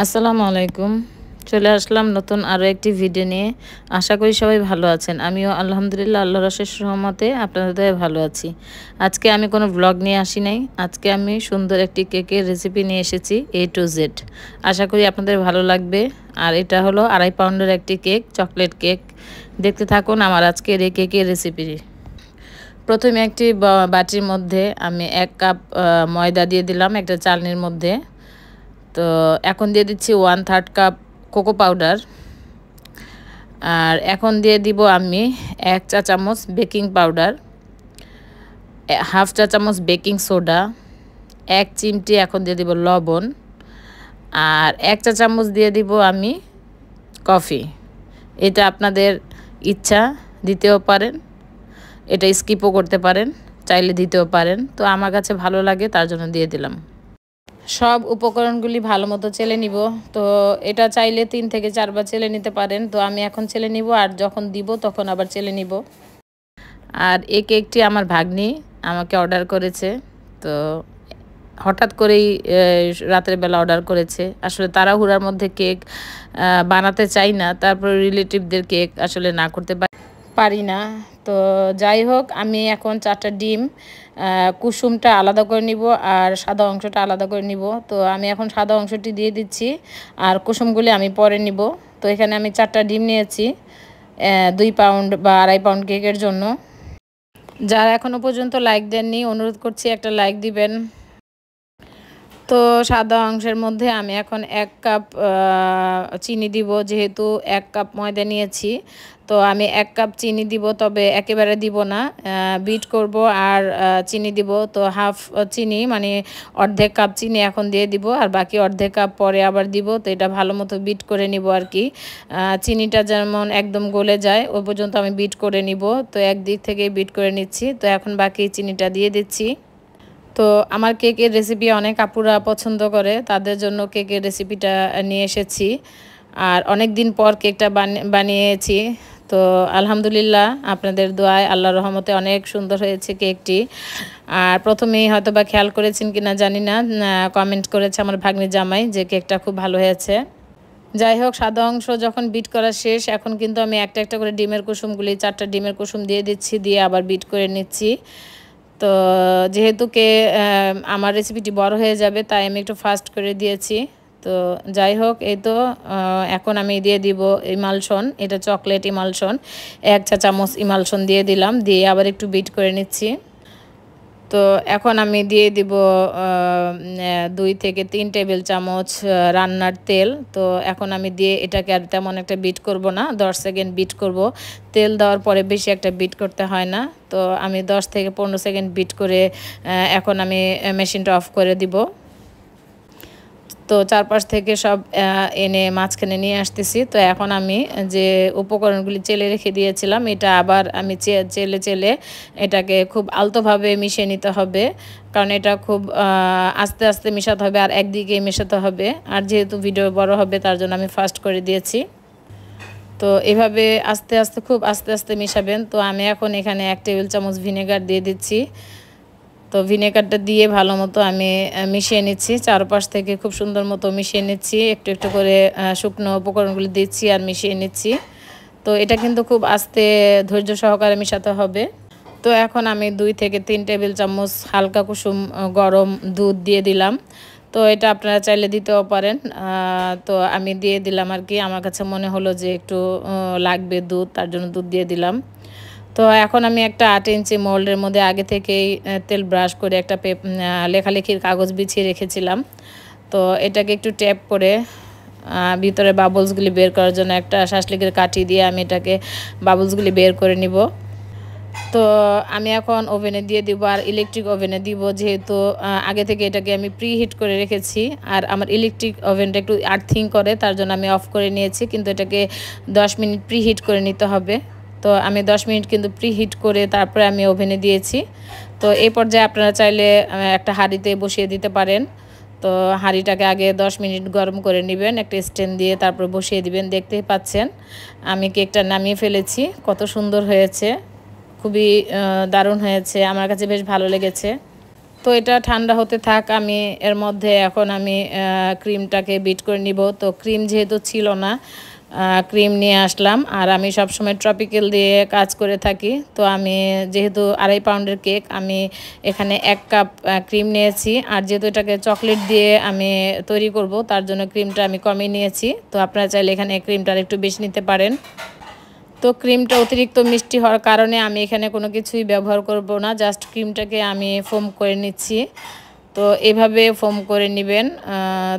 আসসালামু আলাইকুম। চলে আসলাম নতুন আরও একটি ভিডিও নিয়ে। আশা করি সবাই ভালো আছেন। আমিও আলহামদুলিল্লাহ আল্লাহর অশেষ রহমতে আপনাদের দয়ায় ভালো আছি। আজকে আমি কোনো ব্লগ নিয়ে আসি নাই। আজকে আমি সুন্দর একটি কেকের রেসিপি নিয়ে এসেছি A to Z। আশা করি আপনাদের ভালো লাগবে। আর এটা হলো 2.5 পাউন্ডের একটি কেক, চকলেট কেক। দেখতে থাকুন আমার আজকের এই কেকের রেসিপি। প্রথমে একটি বাটির মধ্যে আমি 1 কাপ ময়দা দিয়ে দিলাম একটা চালনির মধ্যে। তো এখন দিয়ে দিচ্ছি 1/3 কাপ কোকো পাউডার। আর এখন দিয়ে দিব আমি 1 চা চামচ বেকিং পাউডার, 1/2 চা চামচ বেকিং সোডা, 1 চিমটি এখন দিয়ে দিব লবণ, আর 1 চা চামচ দিয়ে দিব আমি কফি। এটা আপনাদের ইচ্ছা, দিতেও পারেন, এটা স্কিপও করতে পারেন, চাইলে দিতেও পারেন। তো আমার কাছে ভালো লাগে তার জন্য দিয়ে দিলাম। সব উপকরণগুলি ভালো মতো চেলে নিব। তো এটা চাইলে 3 থেকে 4 বার চেলে নিতে পারেন। তো আমি এখন চেলে নিব, আর যখন দিব তখন আবার চেলে নিব। আর এই কেকটি আমার ভাগ্নি আমাকে অর্ডার করেছে। তো হঠাৎ করেই রাতের বেলা অর্ডার করেছে। আসলে তাড়াহুড়ার মধ্যে কেক বানাতে চাই না, তারপর রিলেটিভদের কেক আসলে না করতে পারি না। তো যাই হোক, আমি এখন 4টা ডিম কুসুমটা আলাদা করে নিব আর সাদা অংশটা আলাদা করে নিব। তো আমি এখন সাদা অংশটি দিয়ে দিচ্ছি, আর কুসুমগুলি আমি পরে নিব। তো এখানে আমি 4টা ডিম নিয়েছি 2 পাউন্ড বা 2.5 পাউন্ড কেকের জন্য। যারা এখনও পর্যন্ত লাইক দেননি, অনুরোধ করছি একটা লাইক দিবেন। তো সাদা অংশের মধ্যে আমি এখন 1 কাপ চিনি দিব। যেহেতু 1 কাপ ময়দা নিয়েছি, তো আমি 1 কাপ চিনি দিব, তবে একেবারে দিব না, বিট করব আর চিনি দিব। তো হাফ চিনি মানে অর্ধেক কাপ চিনি এখন দিয়ে দিব, আর বাকি অর্ধেক কাপ পরে আবার দিব। তো এটা ভালো মতো বিট করে নিব আর কি। চিনিটা যেমন একদম গলে যায় ওই পর্যন্ত আমি বিট করে নিব। তো একদিক থেকে বিট করে নিচ্ছি। তো এখন বাকি চিনিটা দিয়ে দিচ্ছি। তো আমার কেকের রেসিপি অনেক আপুরা পছন্দ করে, তাদের জন্য কেকের রেসিপিটা নিয়ে এসেছি। আর অনেক দিন পর কেকটা বানিয়েছি। তো আলহামদুলিল্লাহ আপনাদের দোয়ায় আল্লাহর রহমতে অনেক সুন্দর হয়েছে কেকটি। আর প্রথমেই হয়তো বা খেয়াল করেছেন কিনা জানি না, কমেন্ট করেছে আমার ভাগ্নি জামাই যে কেকটা খুব ভালো হয়েছে। যাই হোক, সাদা অংশ যখন বিট করা শেষ, এখন কিন্তু আমি একটা একটা করে ডিমের কুসুমগুলি 4টা ডিমের কুসুম দিয়ে দিচ্ছি, দিয়ে আবার বিট করে নিচ্ছি। তো যেহেতু আমার রেসিপিটি বড় হয়ে যাবে, তাই আমি একটু ফাস্ট করে দিয়েছি। তো যাই হোক, এই তো এখন আমি দিয়ে দিব ইমালশন। এটা চকলেট ইমালশন, 1 চা চামচ ইমালশন দিয়ে দিলাম, দিয়ে আবার একটু বিট করে নিচ্ছি। তো এখন আমি দিয়ে দিব 2 থেকে 3 টেবিল চামচ রান্নার তেল। তো এখন আমি দিয়ে এটাকে আর তেমন একটা বিট করব না, 10 সেকেন্ড বিট করব। তেল দেওয়ার পরে বেশি একটা বিট করতে হয় না। তো আমি 10 থেকে 15 সেকেন্ড বিট করে এখন আমি মেশিনটা অফ করে দিব। তো চারপাশ থেকে সব এনে মাঝখানে নিয়ে আসতেছি। তো এখন আমি যে উপকরণগুলি চেলে রেখে দিয়েছিলাম, এটা আবার আমি চেলে চেলে এটাকে খুব আলতোভাবে মিশিয়ে নিতে হবে, কারণ এটা খুব আস্তে আস্তে মেশাতে হবে আর একদিকে মেশাতে হবে। আর যেহেতু ভিডিও বড় হবে তার জন্য আমি ফাস্ট করে দিয়েছি। তো এভাবে আস্তে আস্তে খুব আস্তে আস্তে মেশাবেন। তো আমি এখন এখানে 1 টেবিল চামচ ভিনেগার দিয়ে দিচ্ছি। তো ভিনেগারটা দিয়ে ভালো মতো আমি মিশিয়ে নিচ্ছি, চারপাশ থেকে খুব সুন্দর মতো মিশিয়ে নিচ্ছি। একটু একটু করে শুকনো উপকরণগুলি দিচ্ছি আর মিশিয়ে নিচ্ছি। তো এটা কিন্তু খুব আস্তে ধৈর্য সহকারে মেশাতে হবে। তো এখন আমি 2 থেকে 3 টেবিল চামচ হালকা কুসুম গরম দুধ দিয়ে দিলাম। তো এটা আপনারা চাইলে দিতেও পারেন। তো আমি দিয়ে দিলাম আর কি, আমার কাছে মনে হলো যে একটু লাগবে দুধ, তার জন্য দুধ দিয়ে দিলাম। তো এখন আমি একটা 8 ইঞ্চি মোল্ডের মধ্যে আগে থেকেই তেল ব্রাশ করে একটা লেখালেখির কাগজ বিছিয়ে রেখেছিলাম। তো এটাকে একটু ট্যাপ করে ভিতরে বাবলসগুলি বের করার জন্য একটা শাসলিকের কাঠি দিয়ে আমি এটাকে বাবলসগুলি বের করে নিব। তো আমি এখন ওভেনে দিয়ে দিব, আর ইলেকট্রিক ওভেনে দিব, যেহেতু আগে থেকে এটাকে আমি প্রি হিট করে রেখেছি। আর আমার ইলেকট্রিক ওভেনটা একটু আর্থিং করে, তার জন্য আমি অফ করে নিয়েছি, কিন্তু এটাকে 10 মিনিট প্রি হিট করে নিতে হবে। তো আমি 10 মিনিট কিন্তু প্রি হিট করে তারপরে আমি ওভেনে দিয়েছি। তো এই পর্যায়ে আপনারা চাইলে একটা হাঁড়িতে বসিয়ে দিতে পারেন। তো হাঁড়িটাকে আগে 10 মিনিট গরম করে নেবেন একটা স্ট্যান্ড দিয়ে, তারপর বসিয়ে দিবেন। দেখতেই পাচ্ছেন আমি কেকটা নামিয়ে ফেলেছি, কত সুন্দর হয়েছে, খুবই দারুণ হয়েছে, আমার কাছে বেশ ভালো লেগেছে। তো এটা ঠান্ডা হতে থাক, আমি এর মধ্যে এখন আমি ক্রিমটাকে বিট করে নিব। তো ক্রিম যেহেতু ছিল না, ক্রিম নিয়ে আসলাম। আর আমি সবসময় ট্রপিক্যাল দিয়ে কাজ করে থাকি। তো আমি যেহেতু 2.5 পাউন্ডের কেক, আমি এখানে 1 কাপ ক্রিম নিয়েছি। আর যেহেতু এটাকে চকলেট দিয়ে আমি তৈরি করব, তার জন্য ক্রিমটা আমি কমিয়ে নিয়েছি। তো আপনারা চাইলে এখানে ক্রিমটা একটু বেশি নিতে পারেন। তো ক্রিমটা অতিরিক্ত মিষ্টি হওয়ার কারণে আমি এখানে কোনো কিছুই ব্যবহার করব না, জাস্ট ক্রিমটাকে আমি ফোম করে নিচ্ছি। তো এভাবে ফোম করে নেবেন।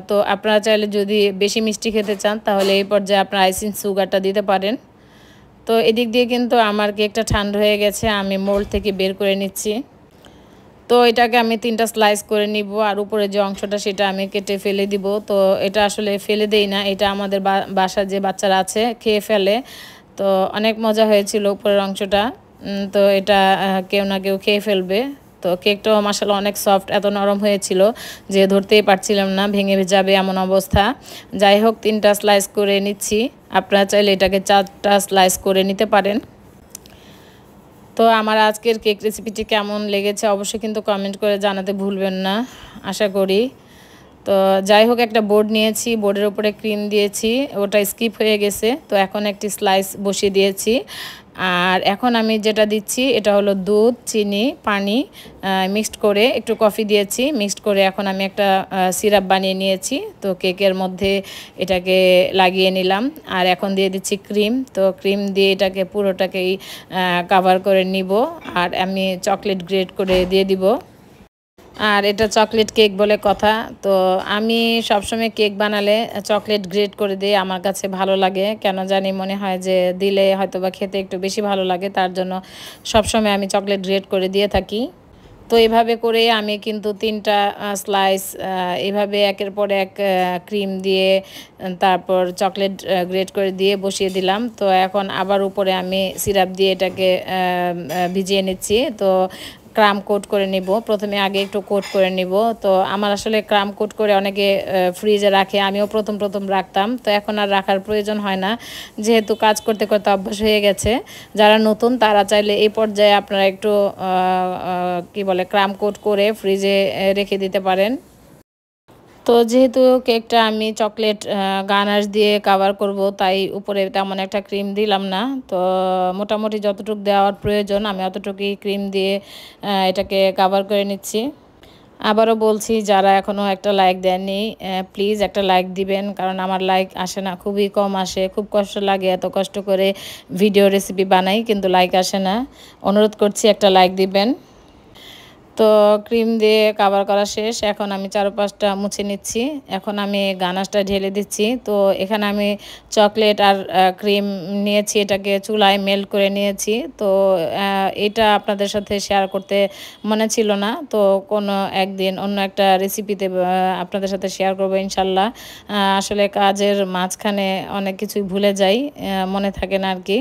তো আপনারা চাইলে যদি বেশি মিষ্টি খেতে চান তাহলে এই পর্যায়ে আপনারা আইসিং সুগারটা দিতে পারেন। তো এদিক দিয়ে কিন্তু আমার কেকটা ঠান্ডা হয়ে গেছে, আমি মোল্ড থেকে বের করে নিচ্ছি। তো এটাকে আমি 3টা স্লাইস করে নিব, আর উপরে যে অংশটা সেটা আমি কেটে ফেলে দিব। তো এটা আসলে ফেলে দেই না, এটা আমাদের বাসার যে বাচ্চারা আছে খেয়ে ফেলে। তো অনেক মজা হয়েছিল উপরের অংশটা। তো এটা কেউ না কেউ খেয়ে ফেলবে। তো কেকটাও মাশাআল্লাহ অনেক সফট, এত নরম হয়েছিল যে ধরতেই পারছিলাম না, ভেঙে যাবে এমন অবস্থা। যাই হোক 3টা স্লাইস করে নিচ্ছি, আপনারা চাইলে এটাকে 4টা স্লাইস করে নিতে পারেন। তো আমার আজকের কেক রেসিপিটি কেমন লেগেছে অবশ্যই কিন্তু কমেন্ট করে জানাতে ভুলবেন না, আশা করি। তো যাই হোক, একটা বোর্ড নিয়েছি, বোর্ডের উপরে ক্রিম দিয়েছি, ওটা স্কিপ হয়ে গেছে। তো এখন একটি স্লাইস বসিয়ে দিয়েছি। আর এখন আমি যেটা দিচ্ছি এটা হলো দুধ, চিনি, পানি মিক্সড করে, একটু কফি দিয়েছি, মিক্সড করে এখন আমি একটা সিরাপ বানিয়ে নিয়েছি। তো কেকের মধ্যে এটাকে লাগিয়ে নিলাম। আর এখন দিয়ে দিচ্ছি ক্রিম। তো ক্রিম দিয়ে এটাকে পুরোটাকেই কাভার করে নিব। আর আমি চকলেট গ্রেট করে দিয়ে দিব। আর এটা চকলেট কেক বলে কথা। তো আমি সবসময় কেক বানালে চকলেট গ্রেট করে দিই, আমার কাছে ভালো লাগে। কেন জানি মনে হয় যে দিলে হয়তোবা খেতে একটু বেশি ভালো লাগে, তার জন্য সবসময় আমি চকলেট গ্রেট করে দিয়ে থাকি। তো এভাবে করে আমি কিন্তু 3টা স্লাইস এভাবে একের পর এক ক্রিম দিয়ে তারপর চকলেট গ্রেট করে দিয়ে বসিয়ে দিলাম। তো এখন আবার উপরে আমি সিরাপ দিয়ে এটাকে ভিজিয়ে নিচ্ছি। তো ক্রাম কোট করে নিব, প্রথমে আগে একটু কোট করে নিব। তো আমার আসলে ক্রাম কোট করে অনেকে ফ্রিজে রাখে, আমিও প্রথম রাখতাম। তো এখন আর রাখার প্রয়োজন হয় না, যেহেতু কাজ করতে করতে অভ্যাস হয়ে গেছে। যারা নতুন তারা চাইলে এই পর্যায়ে আপনারা একটু কি বলে ক্রাম কোট করে ফ্রিজে রেখে দিতে পারেন। তো যেহেতু কেকটা আমি চকলেট গানাশ দিয়ে কাভার করব, তাই উপরে তেমন একটা ক্রিম দিলাম না। তো মোটামুটি যতটুকু দেওয়ার প্রয়োজন আমি অতটুকুই ক্রিম দিয়ে এটাকে কাভার করে নিচ্ছি। আবারও বলছি, যারা এখনও একটা লাইক দেননি প্লিজ একটা লাইক দিবেন, কারণ আমার লাইক আসে না, খুবই কম আসে। খুব কষ্ট লাগে, এত কষ্ট করে ভিডিও রেসিপি বানাই কিন্তু লাইক আসে না। অনুরোধ করছি একটা লাইক দিবেন। তো ক্রিম দিয়ে কাভার করা শেষ, এখন আমি চারপাশটা মুছে নিচ্ছি। এখন আমি গানাশটা ঢেলে দিচ্ছি। তো এখানে আমি চকলেট আর ক্রিম নিয়েছি, এটাকে চুলায় মেল্ট করে নিয়েছি। তো এটা আপনাদের সাথে শেয়ার করতে মনে ছিল না, তো কোনো একদিন অন্য একটা রেসিপিতে আপনাদের সাথে শেয়ার করবো ইনশাল্লাহ। আসলে কাজের মাঝখানে অনেক কিছুই ভুলে যাই, মনে থাকে না আর কি।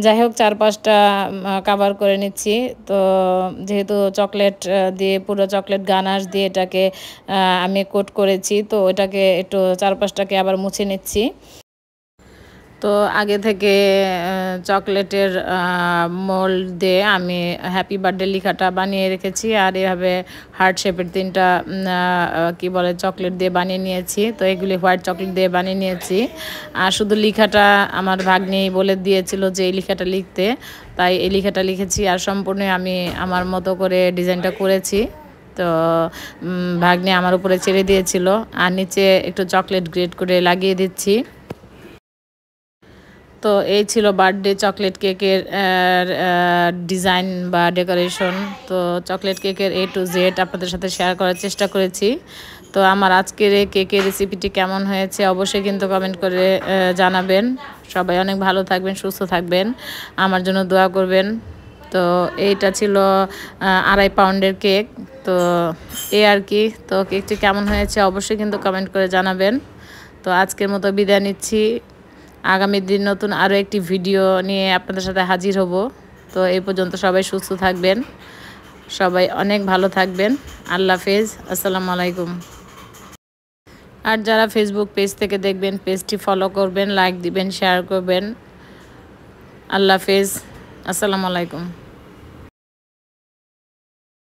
যাই হোক, চারপাশটা কাভার করে নিচ্ছি। তো যেহেতু চকলেট দিয়ে পুরো চকলেট গানাশ দিয়ে এটাকে আমি কোট করেছি, তো ওটাকে একটু চারপাশটাকে আবার মুছে নিচ্ছি। তো আগে থেকে চকলেটের মোল্ড দিয়ে আমি হ্যাপি বার্থডে লেখাটা বানিয়ে রেখেছি। আর এভাবে হার্ট শেপের 3টা কি বলে চকলেট দিয়ে বানিয়ে নিয়েছি। তো এগুলি হোয়াইট চকলেট দিয়ে বানিয়ে নিয়েছি। আর শুধু লেখাটা আমার ভাগ্নি বলে দিয়েছিল যে এই লেখাটা লিখতে, তাই এই লেখাটা লিখেছি। আর সম্পূর্ণ আমি আমার মতো করে ডিজাইনটা করেছি। তো ভাগ্নি আমার উপরে ছেড়ে দিয়েছিল। আর নিচে একটু চকলেট গ্রেট করে লাগিয়ে দিচ্ছি। তো এই ছিল বার্থডে চকলেট কেকের ডিজাইন বা ডেকোরেশন। তো চকলেট কেকের A to Z আপনাদের সাথে শেয়ার করার চেষ্টা করেছি। তো আমার আজকের এই কেকের রেসিপিটি কেমন হয়েছে অবশ্যই কিন্তু কমেন্ট করে জানাবেন। সবাই অনেক ভালো থাকবেন, সুস্থ থাকবেন, আমার জন্য দোয়া করবেন। তো এইটা ছিল 2.5 পাউন্ডের কেক। তো এই আর কি। তো কেকটি কেমন হয়েছে অবশ্যই কিন্তু কমেন্ট করে জানাবেন। তো আজকের মতো বিদায় নিচ্ছি। আগামী দিন নতুন আরও একটি ভিডিও নিয়ে আপনাদের সাথে হাজির হব। তো এই পর্যন্ত সবাই সুস্থ থাকবেন, সবাই অনেক ভালো থাকবেন। আল্লাহ হাফেজ, আসসালামু আলাইকুম। আর যারা ফেসবুক পেজ থেকে দেখবেন পেজটি ফলো করবেন, লাইক দিবেন, শেয়ার করবেন। আল্লাহ হাফেজ, আসসালামু আলাইকুম।